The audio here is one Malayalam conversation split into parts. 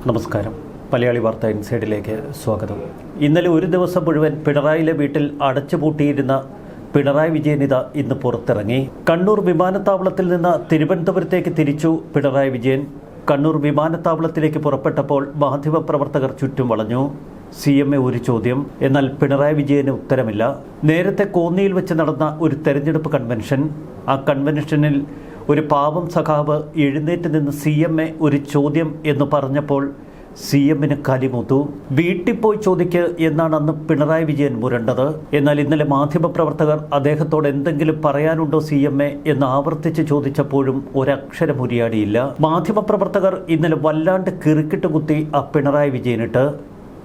നമസ്കാരം. മലയാളി വാർത്ത ഇൻസൈഡിലേക്ക് സ്വാഗതം. ഇന്നലെ ഒരു ദിവസം മുഴുവൻ പിണറായിലെ വീട്ടിൽ അടച്ചുപൂട്ടിയിരുന്ന പിണറായി വിജയൻ ഇന്ന് പുറത്തിറങ്ങി. കണ്ണൂർ വിമാനത്താവളത്തിൽ നിന്ന് തിരുവനന്തപുരത്തേക്ക് തിരിച്ചു പിണറായി വിജയൻ. കണ്ണൂർ വിമാനത്താവളത്തിലേക്ക് പുറപ്പെട്ടപ്പോൾ മാധ്യമപ്രവർത്തകർ ചുറ്റും വളഞ്ഞു. CMA ഒരു ചോദ്യം, എന്നാൽ പിണറായി വിജയന് ഉത്തരമില്ല. നേരത്തെ കോന്നിയിൽ വെച്ച് നടന്ന ഒരു തെരഞ്ഞെടുപ്പ് കൺവെൻഷൻ, ആ കൺവെൻഷനിൽ ഒരു പാവം സഖാവ് എഴുന്നേറ്റ് നിന്ന് CMA ഒരു ചോദ്യം എന്ന് പറഞ്ഞപ്പോൾ CMന് കലിമൂത്തു. വീട്ടിൽ പോയി ചോദിക്ക് എന്നാണ് അന്ന് പിണറായി വിജയൻ മുരണ്ടത്. എന്നാൽ ഇന്നലെ മാധ്യമപ്രവർത്തകർ അദ്ദേഹത്തോട് എന്തെങ്കിലും പറയാനുണ്ടോ CMA എന്ന് ആവർത്തിച്ച് ചോദിച്ചപ്പോഴും ഒരക്ഷരം ഉരിയാടിയില്ല. മാധ്യമപ്രവർത്തകർ ഇന്നലെ വല്ലാണ്ട് കിറുക്കിട്ട് കുത്തി ആ പിണറായി വിജയനിട്ട്.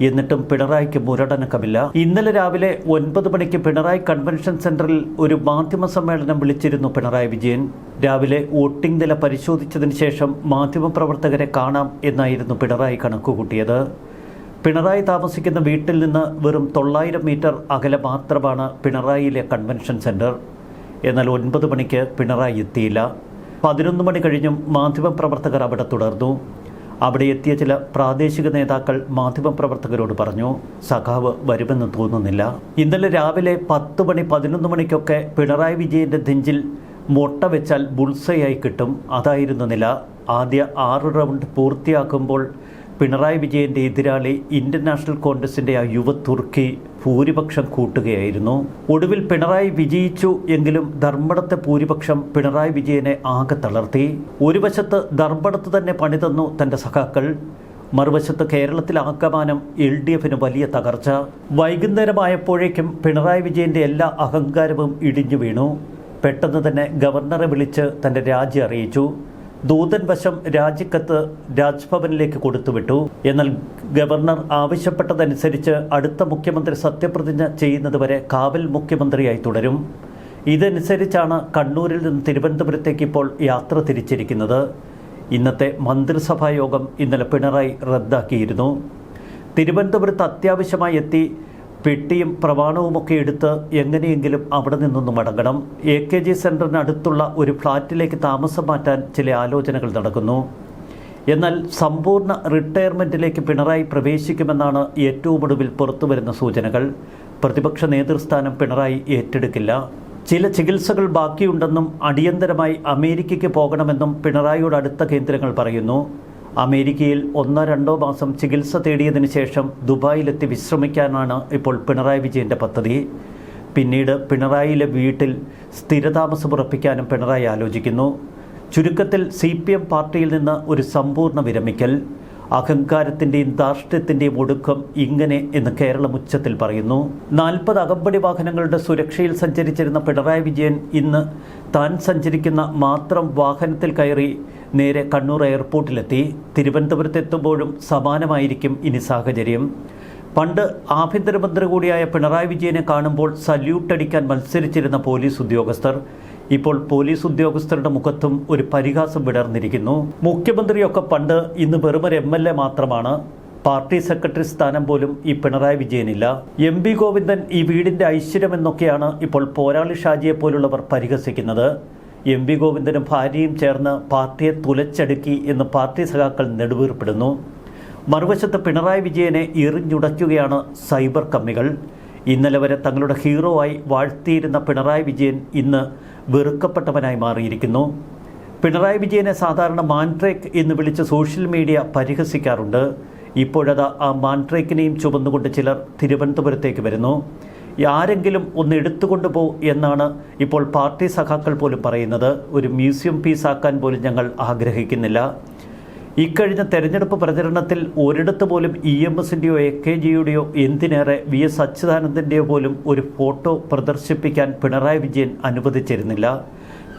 എന്നിട്ടും പിണറായിക്ക് മുരടനക്കമില്ല. ഇന്നലെ രാവിലെ 9 മണിക്ക് പിണറായി കൺവെൻഷൻ സെന്ററിൽ ഒരു മാധ്യമ സമ്മേളനം വിളിച്ചിരുന്നു പിണറായി വിജയൻ. രാവിലെ വോട്ടിംഗ് നില പരിശോധിച്ചതിന് ശേഷം മാധ്യമപ്രവർത്തകരെ കാണാം എന്നായിരുന്നു പിണറായി കണക്കുകൂട്ടിയത്. പിണറായി താമസിക്കുന്ന വീട്ടിൽ നിന്ന് വെറും 900 മീറ്റർ അകലെ മാത്രമാണ് പിണറായിയിലെ കൺവെൻഷൻ സെന്റർ. എന്നാൽ 9 മണിക്ക് പിണറായി എത്തിയില്ല. 11 മണി കഴിഞ്ഞും മാധ്യമപ്രവർത്തകർ അവിടെ തുടർന്നു. അവിടെ എത്തിയ ചില പ്രാദേശിക നേതാക്കൾ മാധ്യമപ്രവർത്തകരോട് പറഞ്ഞു, സഖാവ് വരുമെന്ന് തോന്നുന്നില്ല. ഇന്നലെ രാവിലെ 10 മണി 11 മണിക്കൊക്കെ പിണറായി വിജയൻ്റെ നെഞ്ചിൽ മുട്ട വെച്ചാൽ ബുൾസയായി കിട്ടും, അതായിരുന്നു നില. ആദ്യ 6 റൗണ്ട് പൂർത്തിയാക്കുമ്പോൾ പിണറായി വിജയൻ്റെ എതിരാളി ഇന്ത്യൻ നാഷണൽ കോൺഗ്രസിൻ്റെ ആ യുവ തുർക്കി ഭൂരിപക്ഷം കൂട്ടുകയായിരുന്നു. ഒടുവിൽ പിണറായി വിജയിച്ചു എങ്കിലും ധർമ്മടത്തെ ഭൂരിപക്ഷം പിണറായി വിജയനെ ആകെ തളർത്തി. ഒരു വശത്ത് ധർമ്മടത്ത് തന്നെ പണി തന്നു തൻ്റെ സഖാക്കൾ, മറുവശത്ത് കേരളത്തിൽ ആകമാനം LDFന് വലിയ തകർച്ച. വൈകുന്നേരമായപ്പോഴേക്കും പിണറായി വിജയൻ്റെ എല്ലാ അഹങ്കാരവും ഇടിഞ്ഞു വീണു. പെട്ടെന്ന് തന്നെ ഗവർണറെ വിളിച്ച് തൻ്റെ രാജി അറിയിച്ചു. ദൂതൻ വശം രാജിക്കത്ത് രാജ്ഭവനിലേക്ക് കൊടുത്തുവിട്ടു. എന്നാൽ ഗവർണർ ആവശ്യപ്പെട്ടതനുസരിച്ച് അടുത്ത മുഖ്യമന്ത്രി സത്യപ്രതിജ്ഞ ചെയ്യുന്നതുവരെ കാവൽ മുഖ്യമന്ത്രിയായി തുടരും. ഇതനുസരിച്ചാണ് കണ്ണൂരിൽ നിന്ന് തിരുവനന്തപുരത്തേക്ക് ഇപ്പോൾ യാത്ര തിരിച്ചിരിക്കുന്നത്. ഇന്നത്തെ മന്ത്രിസഭാ യോഗം ഇന്നലെ പിണറായി റദ്ദാക്കിയിരുന്നു. തിരുവനന്തപുരത്ത് അത്യാവശ്യമായി എത്തി പെട്ടിയും പ്രമാണവുമൊക്കെ എടുത്ത് എങ്ങനെയെങ്കിലും അവിടെ നിന്നൊന്ന് മടങ്ങണം. AKG സെൻറ്ററിന് അടുത്തുള്ള ഒരു ഫ്ലാറ്റിലേക്ക് താമസം മാറ്റാൻ ചില ആലോചനകൾ നടക്കുന്നു. എന്നാൽ സമ്പൂർണ്ണ റിട്ടയർമെൻറ്റിലേക്ക് പിണറായി പ്രവേശിക്കുമെന്നാണ് ഏറ്റവും ഒടുവിൽ പുറത്തുവരുന്ന സൂചനകൾ. പ്രതിപക്ഷ നേതൃസ്ഥാനം പിണറായി ഏറ്റെടുക്കില്ല. ചില ചികിത്സകൾ ബാക്കിയുണ്ടെന്നും അടിയന്തരമായി അമേരിക്കയ്ക്ക് പോകണമെന്നും പിണറായിയോട് അടുത്ത കേന്ദ്രങ്ങൾ പറയുന്നു. അമേരിക്കയിൽ 1-2 മാസം ചികിത്സ തേടിയതിനു ശേഷം ദുബായിലെത്തി വിശ്രമിക്കാനാണ് ഇപ്പോൾ പിണറായി വിജയൻ്റെ പദ്ധതി. പിന്നീട് പിണറായിയിലെ വീട്ടിൽ സ്ഥിരതാമസമുറപ്പിക്കാനും പിണറായി ആലോചിക്കുന്നു. ചുരുക്കത്തിൽ CPM പാർട്ടിയിൽ നിന്ന് ഒരു സമ്പൂർണ്ണ വിരമിക്കൽ. അഹങ്കാരത്തിൻ്റെയും ധാർഷ്ട്യത്തിൻ്റെയും ഒടുക്കം ഇങ്ങനെ എന്ന് കേരളം ഉച്ചത്തിൽ പറയുന്നു. 40 അകമ്പടി വാഹനങ്ങളുടെ സുരക്ഷയിൽ സഞ്ചരിച്ചിരുന്ന പിണറായി വിജയൻ ഇന്ന് താൻ സഞ്ചരിക്കുന്ന മാത്രം വാഹനത്തിൽ കയറി നേരെ കണ്ണൂർ എയർപോർട്ടിലെത്തി. തിരുവനന്തപുരത്തെത്തുമ്പോഴും സമാനമായിരിക്കും ഇനി സാഹചര്യം. പണ്ട് ആഭ്യന്തരമന്ത്രി കൂടിയായ പിണറായി വിജയനെ കാണുമ്പോൾ സല്യൂട്ടടിക്കാൻ മത്സരിച്ചിരുന്ന പോലീസ് ഉദ്യോഗസ്ഥർ ഇപ്പോൾ പോലീസ് ഉദ്യോഗസ്ഥരുടെ മുഖത്തും ഒരു പരിഹാസം വിടർന്നിരിക്കുന്നു. മുഖ്യമന്ത്രിയൊക്കെ പണ്ട്, ഇന്ന് വെറുമൊരു MLA മാത്രമാണ്. പാർട്ടി സെക്രട്ടറി സ്ഥാനം പോലും ഈ പിണറായി വിജയനില്ല. MP ഗോവിന്ദൻ ഈ വീടിൻ്റെ ഐശ്വര്യമെന്നൊക്കെയാണ് ഇപ്പോൾ പോരാളി ഷാജിയെ പോലുള്ളവർ പരിഹസിക്കുന്നത്. MP ഗോവിന്ദനും ഭാര്യയും ചേർന്ന് പാർട്ടിയെ തുലച്ചടുക്കി എന്ന് പാർട്ടി സഖാക്കൾ നെടുവീർപ്പിടുന്നു. മറുവശത്ത് പിണറായി വിജയനെ എറിഞ്ഞുടയ്ക്കുകയാണ് സൈബർ കമ്മികൾ. ഇന്നലെ വരെ തങ്ങളുടെ ഹീറോ ആയി വാഴ്ത്തിയിരുന്ന പിണറായി വിജയൻ ഇന്ന് വെറുക്കപ്പെട്ടവനായി മാറിയിരിക്കുന്നു. പിണറായി വിജയനെ സാധാരണ മാൻട്രേക്ക് എന്ന് വിളിച്ച് സോഷ്യൽ മീഡിയ പരിഹസിക്കാറുണ്ട്. ഇപ്പോഴത് ആ മാൻട്രേക്കിനെയും ചുമന്നുകൊണ്ട് ചിലർ തിരുവനന്തപുരത്തേക്ക് വരുന്നു. ആരെങ്കിലും ഒന്ന് എടുത്തുകൊണ്ടുപോ എന്നാണ് ഇപ്പോൾ പാർട്ടി സഖാക്കൾ പോലും പറയുന്നത്. ഒരു മ്യൂസിയം പീസാക്കാൻ പോലും ഞങ്ങൾ ആഗ്രഹിക്കുന്നില്ല. ഇക്കഴിഞ്ഞ തെരഞ്ഞെടുപ്പ് പ്രചരണത്തിൽ ഒരിടത്ത് പോലും EMSൻ്റെയോ AKGയുടെയോ എന്തിനേറെ VS അച്യുതാനന്ദൻ്റെയോ പോലും ഒരു ഫോട്ടോ പ്രദർശിപ്പിക്കാൻ പിണറായി വിജയൻ അനുവദിച്ചിരുന്നില്ല.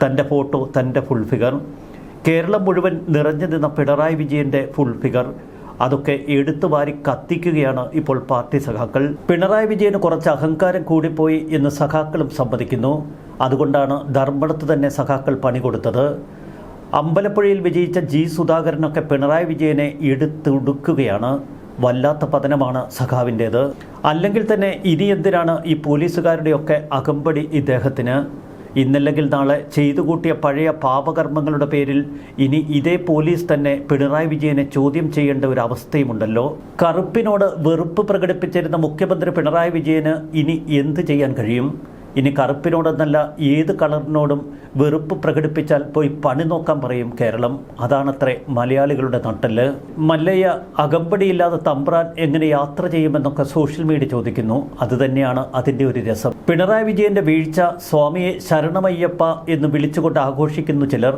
തൻ്റെ ഫോട്ടോ, തൻ്റെ ഫുൾ ഫിഗർ. കേരളം മുഴുവൻ നിറഞ്ഞു നിന്ന പിണറായി വിജയൻ്റെ ഫുൾ ഫിഗർ അതൊക്കെ എടുത്തു വാരി കത്തിക്കുകയാണ് ഇപ്പോൾ പാർട്ടി സഖാക്കൾ. പിണറായി വിജയന് കുറച്ച് അഹങ്കാരം കൂടിപ്പോയി എന്ന് സഖാക്കളും സമ്മതിക്കുന്നു. അതുകൊണ്ടാണ് ധർമ്മടത്ത് തന്നെ സഖാക്കൾ പണി കൊടുത്തത്. അമ്പലപ്പുഴയിൽ വിജയിച്ച G സുധാകരനൊക്കെ പിണറായി വിജയനെ എടുത്തുടുക്കുകയാണ്. വല്ലാത്ത പതനമാണ് സഖാവിൻ്റേത്. അല്ലെങ്കിൽ തന്നെ ഇനി എന്തിനാണ് ഈ പോലീസുകാരുടെയൊക്കെ അകമ്പടി ഇദ്ദേഹത്തിന്? ഇന്നല്ലെങ്കിൽ നാളെ ചെയ്തു കൂട്ടിയ പഴയ പാപകർമ്മങ്ങളുടെ പേരിൽ ഇനി ഇതേ പോലീസ് തന്നെ പിണറായി വിജയനെ ചോദ്യം ചെയ്യേണ്ട ഒരു അവസ്ഥയുമുണ്ടല്ലോ. കറുപ്പിനോട് വെറുപ്പ് പ്രകടിപ്പിച്ചിരുന്ന മുഖ്യമന്ത്രി പിണറായി വിജയന് ഇനി എന്ത് ചെയ്യാൻ കഴിയും? ഇനി കറുപ്പിനോടെന്നല്ല ഏത് കളറിനോടും വെറുപ്പ് പ്രകടിപ്പിച്ചാൽ പോയി പണി നോക്കാൻ പറയും കേരളം. അതാണത്രേ മലയാളികളുടെ നട്ടെല്ല്. മല്ലയ്യ അകമ്പടിയില്ലാതെ തമ്പ്രാൻ എങ്ങനെ യാത്ര ചെയ്യുമെന്നൊക്കെ സോഷ്യൽ മീഡിയ ചോദിക്കുന്നു. അതുതന്നെയാണ് അതിൻ്റെ ഒരു രസം. പിണറായി വിജയൻ്റെ വീഴ്ച സ്വാമിയെ ശരണമയ്യപ്പ എന്ന് വിളിച്ചുകൊണ്ട് ആഘോഷിക്കുന്നു ചിലർ.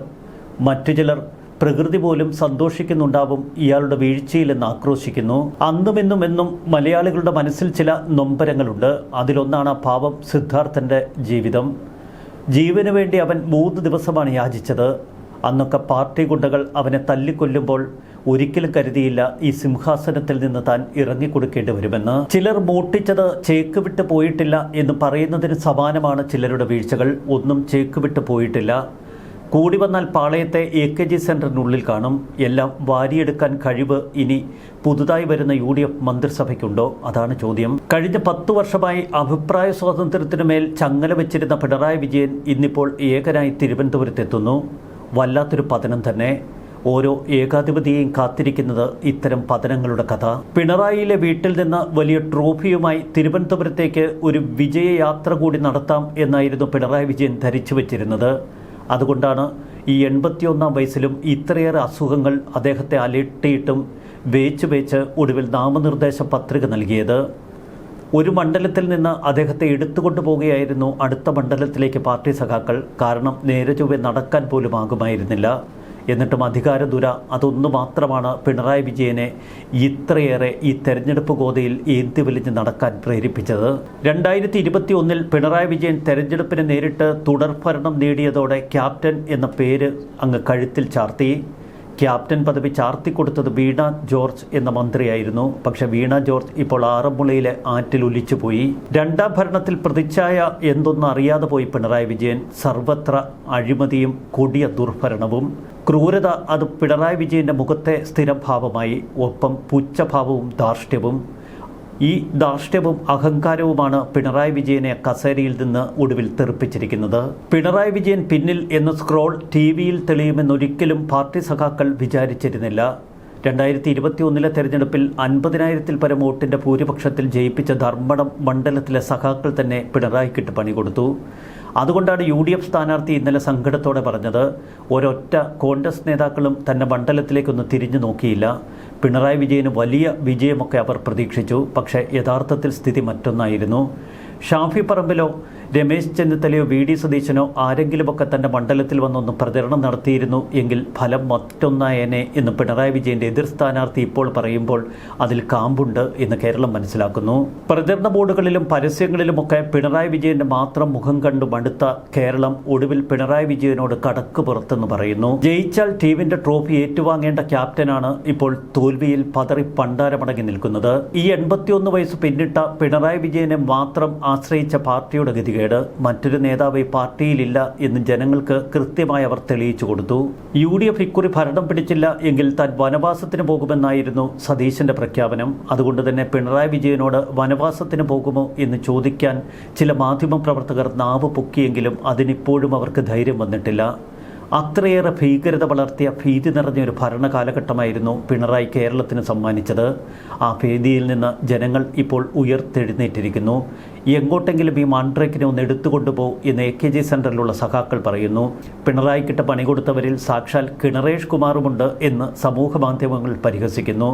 മറ്റു ചിലർ പ്രകൃതി പോലും സന്തോഷിക്കുന്നുണ്ടാവും ഇയാളുടെ വീഴ്ചയിലെന്ന് ആക്രോശിക്കുന്നു. അന്നുമെന്നും എന്നും മലയാളികളുടെ മനസ്സിൽ ചില നൊമ്പരങ്ങളുണ്ട്. അതിലൊന്നാണ് പാവം സിദ്ധാർത്ഥൻ്റെ ജീവിതം. ജീവന് വേണ്ടി അവൻ 3 ദിവസമാണ് യാചിച്ചത്. അന്നൊക്കെ പാർട്ടി ഗുണ്ടകൾ അവനെ തല്ലിക്കൊല്ലുമ്പോൾ ഒരിക്കലും കരുതിയില്ല ഈ സിംഹാസനത്തിൽ നിന്ന് താൻ ഇറങ്ങിക്കൊടുക്കേണ്ടി വരുമെന്ന്. ചിലർ മൂട്ടിച്ചത് ചേക്ക് വിട്ട് പോയിട്ടില്ല എന്ന് പറയുന്നതിന് സമാനമാണ് ചിലരുടെ വീഴ്ചകൾ. ഒന്നും ചേക്ക് വിട്ട് പോയിട്ടില്ല. കൂടി വന്നാൽ പാളയത്തെ AKG സെന്ററിനുള്ളിൽ കാണും. എല്ലാം വാരിയെടുക്കാൻ കഴിവ് ഇനി പുതുതായി വരുന്ന UDF മന്ത്രിസഭയ്ക്കുണ്ടോ? അതാണ് ചോദ്യം. കഴിഞ്ഞ 10 വർഷമായി അഭിപ്രായ സ്വാതന്ത്ര്യത്തിനു മേൽ ചങ്ങല വെച്ചിരുന്ന പിണറായി വിജയൻ ഇന്നിപ്പോൾ ഏകനായി തിരുവനന്തപുരത്തെത്തുന്നു. വല്ലാത്തൊരു പതനം തന്നെ. ഓരോ ഏകാധിപതിയെയും കാത്തിരിക്കുന്നത് ഇത്തരം പതനങ്ങളുടെ കഥ. പിണറായിയിലെ വീട്ടിൽ നിന്ന് വലിയ ട്രോഫിയുമായി തിരുവനന്തപുരത്തേക്ക് ഒരു വിജയയാത്ര കൂടി നടത്താം എന്നായിരുന്നു പിണറായി വിജയൻ ധരിച്ചു വച്ചിരുന്നത്. അതുകൊണ്ടാണ് ഈ 81-ാം വയസ്സിലും ഇത്രയേറെ അസുഖങ്ങൾ അദ്ദേഹത്തെ അലട്ടിയിട്ടും വേച്ച് ഒടുവിൽ നാമനിർദ്ദേശ പത്രിക നൽകിയത്. ഒരു മണ്ഡലത്തിൽ നിന്ന് അദ്ദേഹത്തെ എടുത്തുകൊണ്ടു പോവുകയായിരുന്നു അടുത്ത മണ്ഡലത്തിലേക്ക് പാർട്ടി സഖാക്കൾ. കാരണം നേരെ ചൊവ്വെ നടക്കാൻ പോലും ആകുമായിരുന്നില്ല. എന്നിട്ടും അധികാരദുര അതൊന്നു മാത്രമാണ് പിണറായി വിജയനെ ഇത്രയേറെ ഈ തെരഞ്ഞെടുപ്പ് ഗോതയിൽ ഏന്തി വലിഞ്ഞ് നടക്കാൻ പ്രേരിപ്പിച്ചത്. 2021 പിണറായി വിജയൻ തെരഞ്ഞെടുപ്പിന് നേരിട്ട് തുടർഭരണം നേടിയതോടെ ക്യാപ്റ്റൻ എന്ന പേര് അങ്ങ് കഴുത്തിൽ ചാർത്തി. ക്യാപ്റ്റൻ പദവി ചാർത്തിക്കൊടുത്തത് വീണ ജോർജ് എന്ന മന്ത്രിയായിരുന്നു. പക്ഷെ വീണ ജോർജ് ഇപ്പോൾ ആറന്മുളയിലെ ആറ്റിൽ ഒലിച്ചുപോയി. 2ാം ഭരണത്തിൽ പ്രതിച്ഛായ എന്തൊന്നും അറിയാതെ പോയി പിണറായി വിജയൻ. സർവത്ര അഴിമതിയും കൊടിയ ദുർഭരണവും ക്രൂരത അത് പിണറായി വിജയൻ്റെ മുഖത്തെ സ്ഥിരഭാവമായി. ഒപ്പം പുച്ഛഭാവവും ധാർഷ്ട്യവും. ഈ ധാർഷ്ട്യവും അഹങ്കാരവുമാണ് പിണറായി വിജയനെ കസേരയിൽ നിന്ന് ഒടുവിൽ തെറിപ്പിച്ചിരിക്കുന്നത്. പിണറായി വിജയൻ പിന്നിൽ എന്ന സ്ക്രോൾ TV-യിൽ തെളിയുമെന്നൊരിക്കലും പാർട്ടി സഖാക്കൾ വിചാരിച്ചിരുന്നില്ല. 2021 തെരഞ്ഞെടുപ്പിൽ 50,000-ൽ പരം വോട്ടിൻ്റെ ഭൂരിപക്ഷത്തിൽ ജയിപ്പിച്ച ധർമ്മടം മണ്ഡലത്തിലെ സഖാക്കൾ തന്നെ പിണറായിക്കിട്ട് പണി കൊടുത്തു. അതുകൊണ്ടാണ് UDF സ്ഥാനാർത്ഥി ഇന്നലെ സങ്കടത്തോടെ പറഞ്ഞത്, ഒരൊറ്റ കോൺഗ്രസ് നേതാക്കളും തൻ്റെ മണ്ഡലത്തിലേക്കൊന്ന് തിരിഞ്ഞു നോക്കിയില്ല. പിണറായി വിജയന് വലിയ വിജയമൊക്കെ അവർ പ്രതീക്ഷിച്ചു. പക്ഷേ യഥാർത്ഥത്തിൽ സ്ഥിതി മറ്റൊന്നായിരുന്നു. ഷാഫി പറമ്പിലോ രമേശ് ചെന്നിത്തലയോ VD സതീശനോ ആരെങ്കിലുമൊക്കെ തൻ്റെ മണ്ഡലത്തിൽ വന്നൊന്ന് പ്രചരണം നടത്തിയിരുന്നു എങ്കിൽ ഫലം മറ്റൊന്നായേനെ എന്ന് പിണറായി വിജയൻ്റെ എതിർ സ്ഥാനാർത്ഥി ഇപ്പോൾ പറയുമ്പോൾ അതിൽ കാമ്പുണ്ട് എന്ന് കേരളം മനസ്സിലാക്കുന്നു. പ്രചരണ ബോർഡുകളിലും പരസ്യങ്ങളിലുമൊക്കെ പിണറായി വിജയൻ്റെ മാത്രം മുഖം കണ്ടു മടുത്ത കേരളം ഒടുവിൽ പിണറായി വിജയനോട് കടക്ക് പുറത്തെന്ന് പറയുന്നു. ജയിച്ചാൽ ടീമിൻ്റെ ട്രോഫി ഏറ്റുവാങ്ങേണ്ട ക്യാപ്റ്റനാണ് ഇപ്പോൾ തോൽവിയിൽ പതറി പണ്ടാരമടങ്ങി നിൽക്കുന്നത്. ഈ 81 വയസ്സ് പിന്നിട്ട പിണറായി വിജയനെ മാത്രം ആശ്രയിച്ച പാർട്ടിയുടെ ഗതികേട്. മറ്റൊരു നേതാവ് ഈ പാർട്ടിയിലില്ല എന്ന് ജനങ്ങൾക്ക് കൃത്യമായി അവർ തെളിയിച്ചു കൊടുത്തു. UDF ഇക്കുറി ഭരണം പിടിച്ചില്ല എങ്കിൽ താൻ വനവാസത്തിന് പോകുമെന്നായിരുന്നു സതീശന്റെ പ്രഖ്യാപനം. അതുകൊണ്ട് തന്നെ പിണറായി വിജയനോട് വനവാസത്തിന് പോകുമോ എന്ന് ചോദിക്കാൻ ചില മാധ്യമപ്രവർത്തകർ നാവ് പൊക്കിയെങ്കിലും അതിനിപ്പോഴും അവർക്ക് ധൈര്യം വന്നിട്ടില്ല. അത്രയേറെ ഭീകരത വളർത്തിയ ഭീതി നിറഞ്ഞൊരു ഭരണകാലഘട്ടമായിരുന്നു പിണറായി കേരളത്തിന് സമ്മാനിച്ചത്. ആ ഭീതിയിൽ നിന്ന് ജനങ്ങൾ ഇപ്പോൾ ഉയർത്തെഴുന്നേറ്റിരിക്കുന്നു. എങ്ങോട്ടെങ്കിലും ഈ മാൻഡ്രേക്കിനെ ഒന്ന് എടുത്തുകൊണ്ടുപോകും എന്ന് AKG സെന്ററിലുള്ള സഖാക്കൾ പറയുന്നു. പിണറായിക്കിട്ട് പണി കൊടുത്തവരിൽ സാക്ഷാൽ കിണറേഷ് കുമാറുമുണ്ട് എന്ന് സമൂഹ മാധ്യമങ്ങൾ പരിഹസിക്കുന്നു.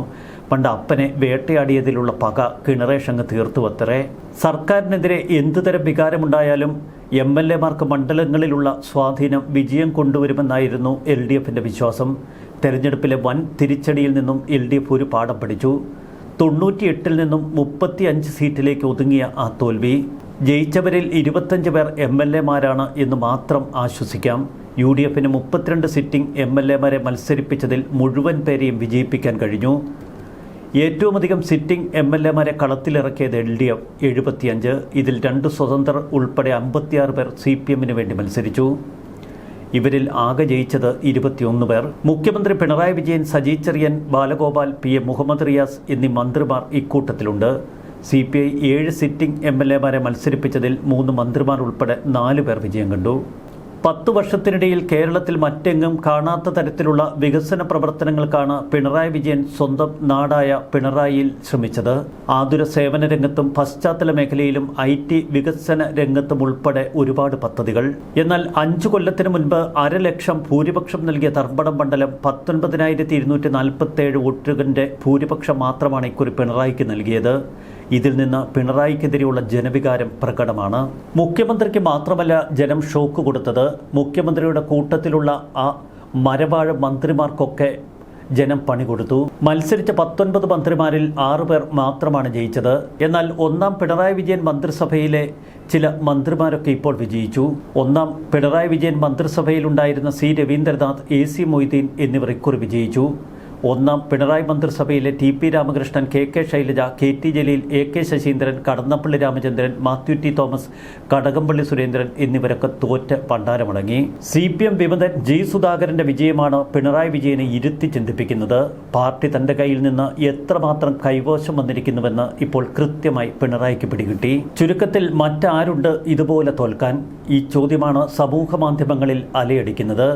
പണ്ട് അപ്പനെ വേട്ടയാടിയതിലുള്ള പക കിണറേഷ് അങ്ങ് തീർത്തുവത്രേ. സർക്കാരിനെതിരെ എന്തുതരം വികാരമുണ്ടായാലും MLA-മാർക്ക് മണ്ഡലങ്ങളിലുള്ള സ്വാധീനം വിജയം കൊണ്ടുവരുമെന്നായിരുന്നു LDF-ൻ്റെ വിശ്വാസം. തെരഞ്ഞെടുപ്പിലെ വൻ തിരിച്ചടിയിൽ നിന്നും LDF ഒരു പാഠം പഠിച്ചു. 98-ൽ നിന്നും 35 സീറ്റിലേക്ക് ഒതുങ്ങിയ ആ തോൽവി ജയിച്ചവരിൽ 25 പേർ MLA-മാരാണ് എന്ന് മാത്രം ആശ്വസിക്കാം. UDF-ന് 32 സിറ്റിംഗ് MLA-മാരെ മത്സരിപ്പിച്ചതിൽ മുഴുവൻ പേരെയും വിജയിപ്പിക്കാൻ കഴിഞ്ഞു. ഏറ്റവുമധികം സിറ്റിംഗ് MLA-മാരെ കളത്തിലിറക്കിയത് LDF 75. ഇതിൽ 2 സ്വതന്ത്രർ ഉൾപ്പെടെ 56 പേർ CPM-ന് വേണ്ടി മത്സരിച്ചു. ഇവരിൽ ആകെ ജയിച്ചത് 21 പേർ. മുഖ്യമന്ത്രി പിണറായി വിജയൻ, സജി ചെറിയൻ, ബാലഗോപാൽ, PM മുഹമ്മദ് റിയാസ് എന്നീ മന്ത്രിമാർ ഇക്കൂട്ടത്തിലുണ്ട്. CPI 7 സിറ്റിംഗ് MLA-മാരെ മത്സരിപ്പിച്ചതിൽ 3 മന്ത്രിമാർ ഉൾപ്പെടെ 4 പേർ വിജയം കണ്ടു. 10 വർഷത്തിനിടയിൽ കേരളത്തിൽ മറ്റെങ്ങും കാണാത്ത തരത്തിലുള്ള വികസന പ്രവർത്തനങ്ങൾക്കാണ് പിണറായി വിജയൻ സ്വന്തം നാടായ പിണറായിയിൽ ശ്രമിച്ചത്. ആതുര സേവന രംഗത്തും പശ്ചാത്തല മേഖലയിലും IT വികസന രംഗത്തും ഉൾപ്പെടെ ഒരുപാട് പദ്ധതികൾ. എന്നാൽ 5 കൊല്ലത്തിന് മുൻപ് 1.5 ലക്ഷം ഭൂരിപക്ഷം നൽകിയ ധർമ്മടം മണ്ഡലം 19,247 വോട്ടുകളുടെ ഭൂരിപക്ഷം മാത്രമാണ് ഇക്കുറി പിണറായിക്ക് നൽകിയത്. ഇതിൽ നിന്ന് പിണറായിക്കെതിരെയുള്ള ജനവികാരം പ്രകടമാണ്. മുഖ്യമന്ത്രിക്ക് മാത്രമല്ല ജനം ഷോക്ക് കൊടുത്തത്, മുഖ്യമന്ത്രിയുടെ കൂട്ടത്തിലുള്ള ആ മരവാഴ മന്ത്രിമാർക്കൊക്കെ ജനം പണി കൊടുത്തു. മത്സരിച്ച 19 മന്ത്രിമാരിൽ 6 പേർ മാത്രമാണ് ജയിച്ചത്. എന്നാൽ ഒന്നാം പിണറായി വിജയൻ മന്ത്രിസഭയിലെ ചില മന്ത്രിമാരൊക്കെ ഇപ്പോൾ വിജയിച്ചു. ഒന്നാം പിണറായി വിജയൻ മന്ത്രിസഭയിലുണ്ടായിരുന്ന C. രവീന്ദ്രനാഥ്, AC മൊയ്തീൻ എന്നിവർ ഇക്കുറി വിജയിച്ചു. ഒന്നാം പിണറായി മന്ത്രിസഭയിലെ TP Ramakrishnan, KK Shailaja, KT Jaleel, AK Saseendran, Kadannappally Ramachandran, Mathew T. Thomas, Kadakampally Surendran എന്നിവരൊക്കെ തോറ്റ് പണ്ടാരമടങ്ങി. CPM വിമതൻ G. സുധാകരന്റെ വിജയമാണ് പിണറായി വിജയനെ ഇരുത്തി ചിന്തിപ്പിക്കുന്നത്. പാർട്ടി തന്റെ കയ്യിൽ നിന്ന് എത്രമാത്രം കൈവശം വന്നിരിക്കുന്നുവെന്ന് ഇപ്പോൾ കൃത്യമായി പിണറായിക്ക് പിടികിട്ടി. ചുരുക്കത്തിൽ മറ്റാരുണ്ട് ഇതുപോലെ തോൽക്കാൻ? ഈ ചോദ്യമാണ് സമൂഹ മാധ്യമങ്ങളിൽ അലയടിക്കുന്നത്.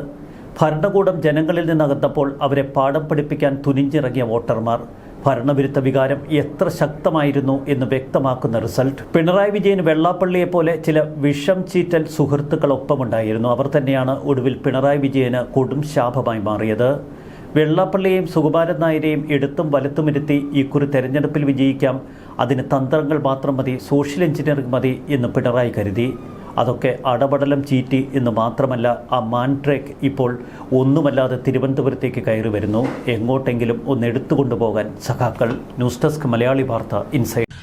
ഭരണകൂടം ജനങ്ങളിൽ നിന്നകന്നപ്പോൾ അവരെ പാഠം പഠിപ്പിക്കാൻ തുനിഞ്ഞിറങ്ങിയ വോട്ടർമാർ. ഭരണവിരുദ്ധ വികാരം എത്ര ശക്തമായിരുന്നു എന്ന് വ്യക്തമാക്കുന്ന റിസൾട്ട്. പിണറായി വിജയന് വെള്ളാപ്പള്ളിയെപ്പോലെ ചില വിഷം ചീറ്റൽ സുഹൃത്തുക്കളൊപ്പമുണ്ടായിരുന്നു. അവർ തന്നെയാണ് ഒടുവിൽ പിണറായി വിജയന് കൊടും ശാപമായി മാറിയത്. വെള്ളാപ്പള്ളിയെയും സുകുമാരൻ നായരെയും എടുത്തും വലത്തുമിരുത്തി ഇക്കുറി തെരഞ്ഞെടുപ്പിൽ വിജയിക്കാം, അതിന് തന്ത്രങ്ങൾ മാത്രം മതി, സോഷ്യൽ എഞ്ചിനീയറിംഗ് മതി എന്ന് പിണറായി കരുതി. അതൊക്കെ അടപടലം ചീറ്റി എന്ന് മാത്രമല്ല, ആ മാൻട്രേക്ക് ഇപ്പോൾ ഒന്നുമല്ലാതെ തിരുവനന്തപുരത്തേക്ക് കയറി വരുന്നു. എങ്ങോട്ടെങ്കിലും ഒന്ന് എടുത്തുകൊണ്ടുപോകാൻ സഖാക്കൾ. ന്യൂസ് ഡെസ്ക് മലയാളി വാർത്ത ഇൻസൈഡ്.